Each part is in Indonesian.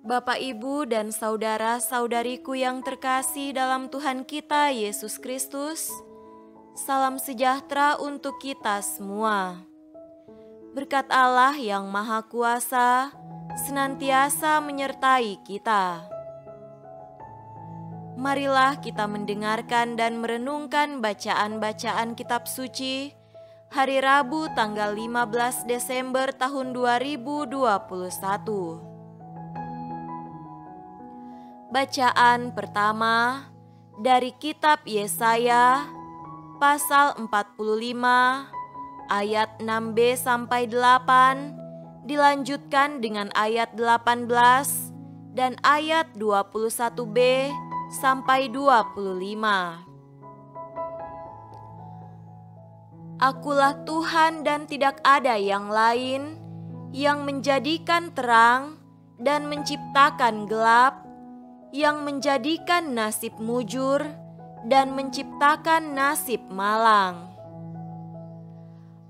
Bapak, Ibu, dan saudara-saudariku yang terkasih dalam Tuhan kita Yesus Kristus, salam sejahtera untuk kita semua. Berkat Allah yang Maha Kuasa senantiasa menyertai kita. Marilah kita mendengarkan dan merenungkan bacaan-bacaan kitab suci hari Rabu tanggal 15 Desember tahun 2021. Bacaan pertama dari kitab Yesaya pasal 45 ayat 6b sampai 8, dilanjutkan dengan ayat 18 dan ayat 21b sampai 25. Akulah Tuhan dan tidak ada yang lain yang menjadikan terang dan menciptakan gelap, yang menjadikan nasib mujur dan menciptakan nasib malang.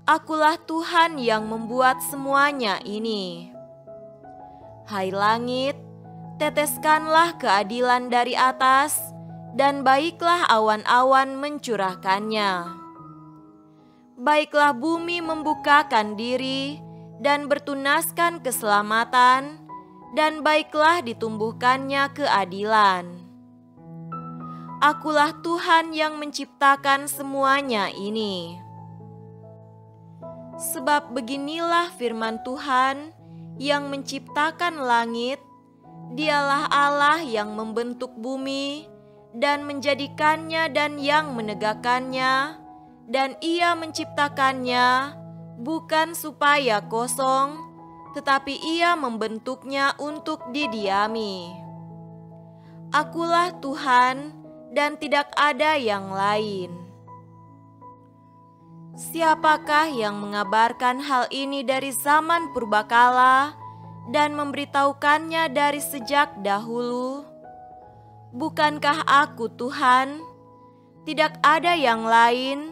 Akulah Tuhan yang membuat semuanya ini. Hai langit, teteskanlah keadilan dari atas, dan baiklah awan-awan mencurahkannya. Baiklah bumi membukakan diri dan bertunaskan keselamatan, dan baiklah ditumbuhkannya keadilan. Akulah Tuhan yang menciptakan semuanya ini. Sebab beginilah firman Tuhan yang menciptakan langit, Dialah Allah yang membentuk bumi dan menjadikannya dan yang menegakkannya, dan Ia menciptakannya bukan supaya kosong, tetapi Ia membentuknya untuk didiami. Akulah Tuhan dan tidak ada yang lain. Siapakah yang mengabarkan hal ini dari zaman purbakala dan memberitahukannya dari sejak dahulu? Bukankah aku Tuhan? Tidak ada yang lain,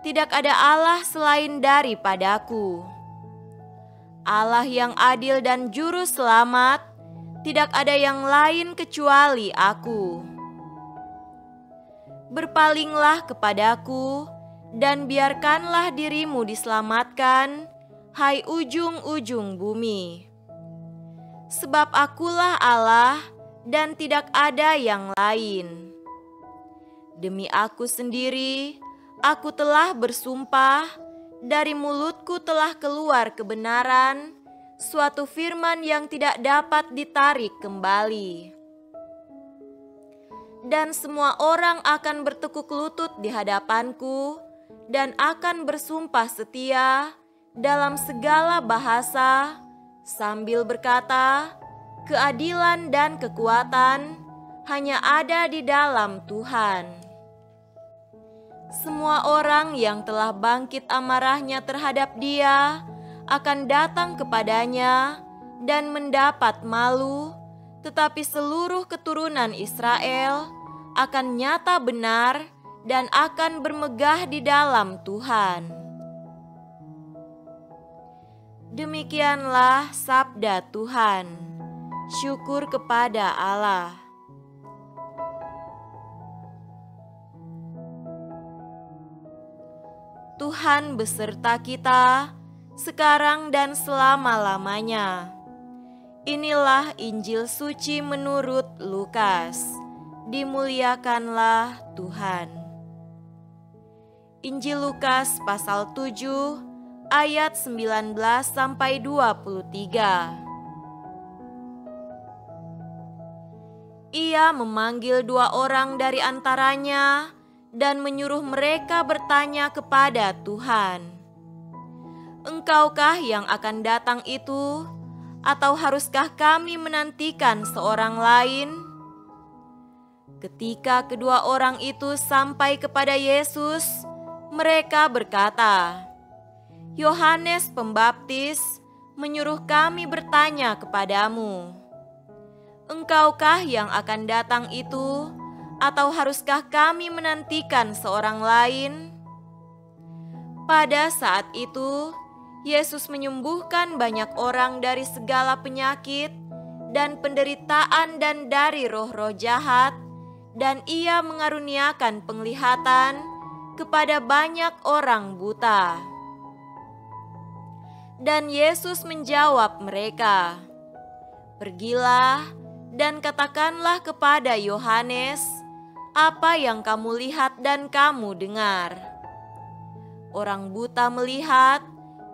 tidak ada Allah selain daripadaku. Allah yang adil dan juru selamat, tidak ada yang lain kecuali aku. Berpalinglah kepadaku, dan biarkanlah dirimu diselamatkan, hai ujung-ujung bumi. Sebab akulah Allah, dan tidak ada yang lain. Demi aku sendiri, aku telah bersumpah, dari mulutku telah keluar kebenaran, suatu firman yang tidak dapat ditarik kembali. Dan semua orang akan bertekuk lutut di hadapanku, dan akan bersumpah setia dalam segala bahasa, sambil berkata, keadilan dan kekuatan hanya ada di dalam Tuhan. Semua orang yang telah bangkit amarahnya terhadap Dia akan datang kepadanya dan mendapat malu, tetapi seluruh keturunan Israel akan nyata benar dan akan bermegah di dalam Tuhan. Demikianlah sabda Tuhan. Syukur kepada Allah. Tuhan beserta kita, sekarang dan selama-lamanya. Inilah Injil suci menurut Lukas. Dimuliakanlah Tuhan. Injil Lukas pasal 7 ayat 19 sampai 23. Ia memanggil 2 orang dari antaranya dan menyuruh mereka bertanya kepada Tuhan, "Engkaukah yang akan datang itu, atau haruskah kami menantikan seorang lain?" Ketika kedua orang itu sampai kepada Yesus, mereka berkata, "Yohanes Pembaptis menyuruh kami bertanya kepadamu, Engkaukah yang akan datang itu, atau haruskah kami menantikan seorang lain?" Pada saat itu, Yesus menyembuhkan banyak orang dari segala penyakit dan penderitaan dan dari roh-roh jahat, dan Ia mengaruniakan penglihatan kepada banyak orang buta. Dan Yesus menjawab mereka, "Pergilah dan katakanlah kepada Yohanes apa yang kamu lihat dan kamu dengar. Orang buta melihat,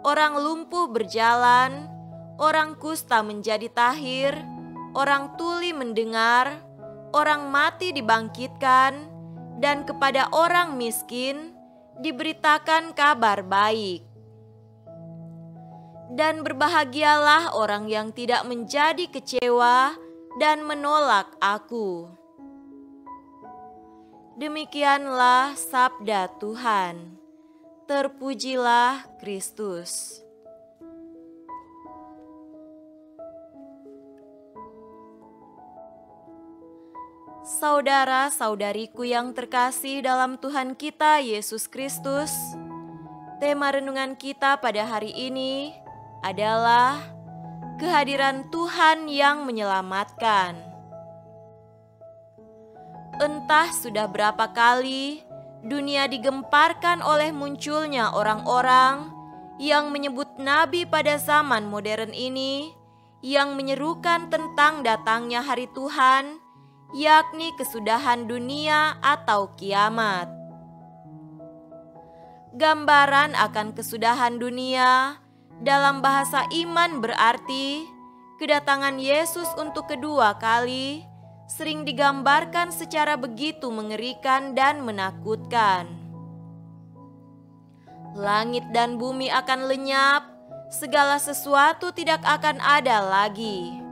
orang lumpuh berjalan, orang kusta menjadi tahir, orang tuli mendengar, orang mati dibangkitkan, dan kepada orang miskin diberitakan kabar baik. Dan berbahagialah orang yang tidak menjadi kecewa dan menolak Aku." Demikianlah sabda Tuhan. Terpujilah Kristus. Saudara-saudariku yang terkasih dalam Tuhan kita Yesus Kristus, tema renungan kita pada hari ini adalah kehadiran Tuhan yang menyelamatkan. Entah sudah berapa kali dunia digemparkan oleh munculnya orang-orang yang menyebut nabi pada zaman modern ini, yang menyerukan tentang datangnya hari Tuhan, yakni kesudahan dunia atau kiamat. Gambaran akan kesudahan dunia dalam bahasa iman berarti kedatangan Yesus untuk kedua kali sering digambarkan secara begitu mengerikan dan menakutkan. Langit dan bumi akan lenyap, segala sesuatu tidak akan ada lagi.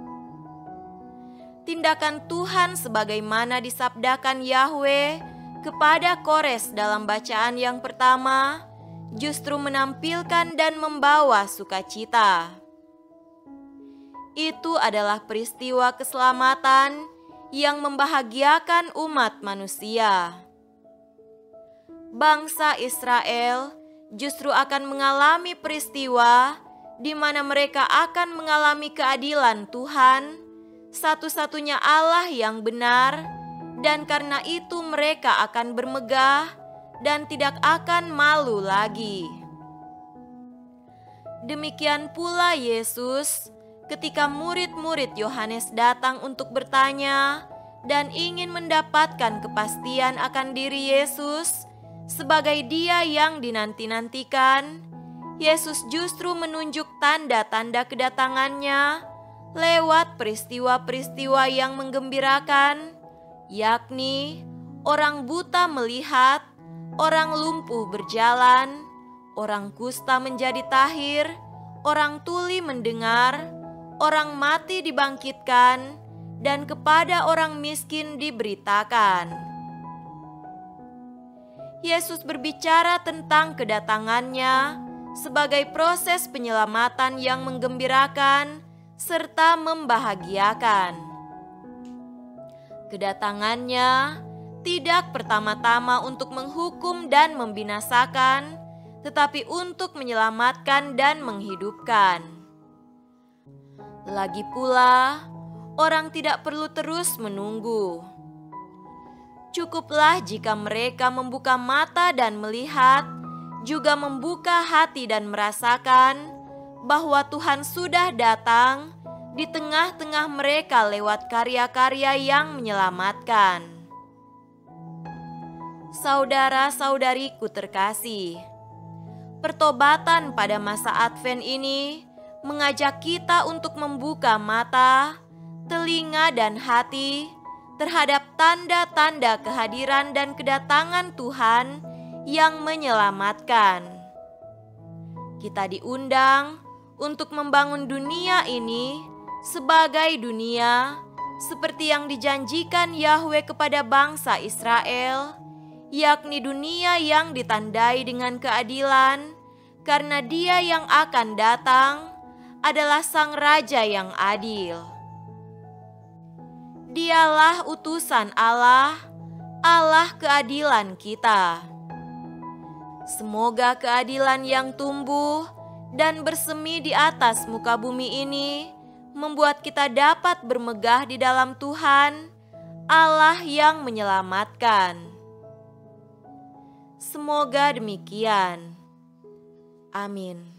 Tindakan Tuhan sebagaimana disabdakan Yahweh kepada Kores dalam bacaan yang pertama justru menampilkan dan membawa sukacita. Itu adalah peristiwa keselamatan yang membahagiakan umat manusia. Bangsa Israel justru akan mengalami peristiwa di mana mereka akan mengalami keadilan Tuhan, satu-satunya Allah yang benar, dan karena itu mereka akan bermegah dan tidak akan malu lagi. Demikian pula Yesus ketika murid-murid Yohanes datang untuk bertanya dan ingin mendapatkan kepastian akan diri Yesus sebagai Dia yang dinanti-nantikan, Yesus justru menunjuk tanda-tanda kedatangannya lewat peristiwa-peristiwa yang menggembirakan, yakni orang buta melihat, orang lumpuh berjalan, orang kusta menjadi tahir, orang tuli mendengar, orang mati dibangkitkan, dan kepada orang miskin diberitakan. Yesus berbicara tentang kedatangannya sebagai proses penyelamatan yang menggembirakan serta membahagiakan. Kedatangannya tidak pertama-tama untuk menghukum dan membinasakan, tetapi untuk menyelamatkan dan menghidupkan. Lagi pula, orang tidak perlu terus menunggu. Cukuplah jika mereka membuka mata dan melihat, juga membuka hati dan merasakan bahwa Tuhan sudah datang di tengah-tengah mereka lewat karya-karya yang menyelamatkan. Saudara-saudariku terkasih, pertobatan pada masa Advent ini mengajak kita untuk membuka mata, telinga, dan hati terhadap tanda-tanda kehadiran dan kedatangan Tuhan yang menyelamatkan. Kita diundang untuk membangun dunia ini sebagai dunia seperti yang dijanjikan Yahweh kepada bangsa Israel, yakni dunia yang ditandai dengan keadilan, karena Dia yang akan datang adalah Sang Raja yang adil. Dialah utusan Allah, Allah keadilan kita. Semoga keadilan yang tumbuh dan bersemi di atas muka bumi ini membuat kita dapat bermegah di dalam Tuhan, Allah yang menyelamatkan. Semoga demikian. Amin.